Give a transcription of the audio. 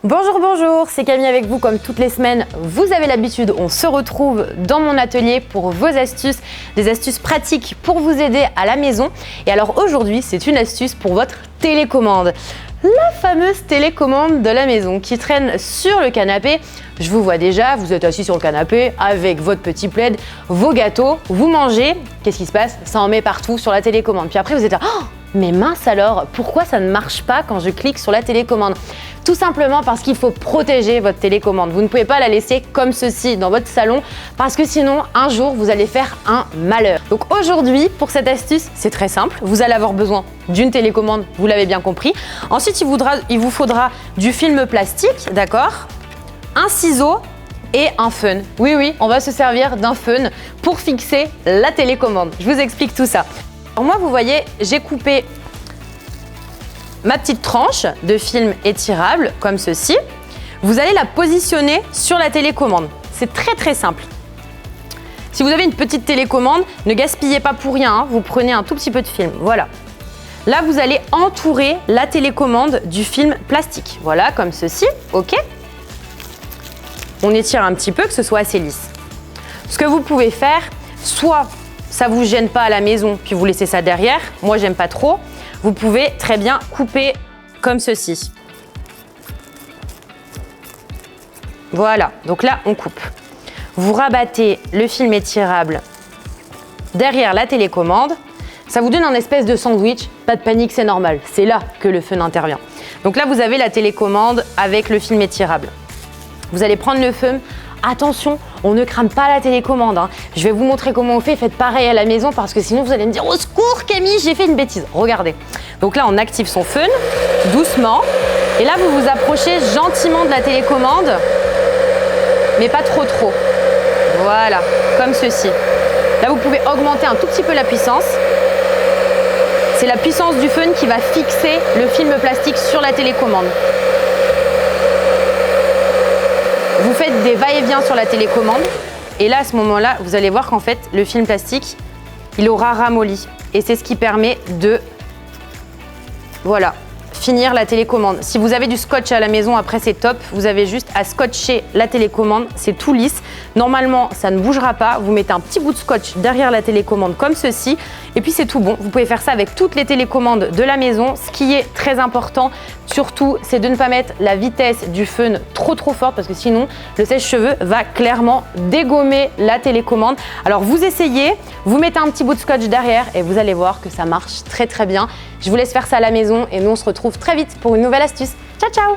Bonjour, bonjour, c'est Camille avec vous comme toutes les semaines. Vous avez l'habitude, on se retrouve dans mon atelier pour vos astuces, des astuces pratiques pour vous aider à la maison. Et alors aujourd'hui, c'est une astuce pour votre télécommande. La fameuse télécommande de la maison qui traîne sur le canapé. Je vous vois déjà, vous êtes assis sur le canapé avec votre petit plaid, vos gâteaux, vous mangez. Qu'est-ce qui se passe? Ça en met partout sur la télécommande. Puis après vous êtes là, oh, mais mince alors, pourquoi ça ne marche pas quand je clique sur la télécommande? Tout simplement parce qu'il faut protéger votre télécommande. Vous ne pouvez pas la laisser comme ceci dans votre salon parce que sinon, un jour, vous allez faire un malheur. Donc aujourd'hui, pour cette astuce, c'est très simple. Vous allez avoir besoin d'une télécommande, vous l'avez bien compris. Ensuite, il vous faudra du film plastique, d'accord? Un ciseau et un fun. Oui, on va se servir d'un fun pour fixer la télécommande. Je vous explique tout ça. Alors moi, vous voyez, j'ai coupé ma petite tranche de film étirable comme ceci. Vous allez la positionner sur la télécommande. C'est très simple. Si vous avez une petite télécommande, ne gaspillez pas pour rien, hein. Vous prenez un tout petit peu de film. Voilà. Là, vous allez entourer la télécommande du film plastique. Voilà, comme ceci. OK ? On étire un petit peu, que ce soit assez lisse. Ce que vous pouvez faire, soit ça ne vous gêne pas à la maison, puis vous laissez ça derrière. Moi, j'aime pas trop. Vous pouvez très bien couper comme ceci. Voilà, donc là, on coupe. Vous rabattez le film étirable derrière la télécommande. Ça vous donne un espèce de sandwich. Pas de panique, c'est normal. C'est là que le fun intervient. Donc là, vous avez la télécommande avec le film étirable. Vous allez prendre le fun. Attention, on ne crame pas la télécommande, hein. Je vais vous montrer comment on fait. Faites pareil à la maison parce que sinon vous allez me dire « Au secours Camille, j'ai fait une bêtise !» Regardez. Donc là, on active son fun, doucement. Et là, vous vous approchez gentiment de la télécommande, mais pas trop. Voilà, comme ceci. Là, vous pouvez augmenter un tout petit peu la puissance. C'est la puissance du fun qui va fixer le film plastique sur la télécommande. Vous faites des va-et-vient sur la télécommande et là, à ce moment-là, vous allez voir qu'en fait, le film plastique, il aura ramolli. Et c'est ce qui permet de, voilà, finir la télécommande. Si vous avez du scotch à la maison, après, c'est top. Vous avez juste à scotcher la télécommande. C'est tout lisse. Normalement, ça ne bougera pas. Vous mettez un petit bout de scotch derrière la télécommande comme ceci. Et puis, c'est tout bon. Vous pouvez faire ça avec toutes les télécommandes de la maison. Ce qui est très important, surtout, c'est de ne pas mettre la vitesse du fun trop forte parce que sinon, le sèche-cheveux va clairement dégommer la télécommande. Alors, vous essayez, vous mettez un petit bout de scotch derrière et vous allez voir que ça marche très bien. Je vous laisse faire ça à la maison et nous, on se retrouve très vite pour une nouvelle astuce. Ciao!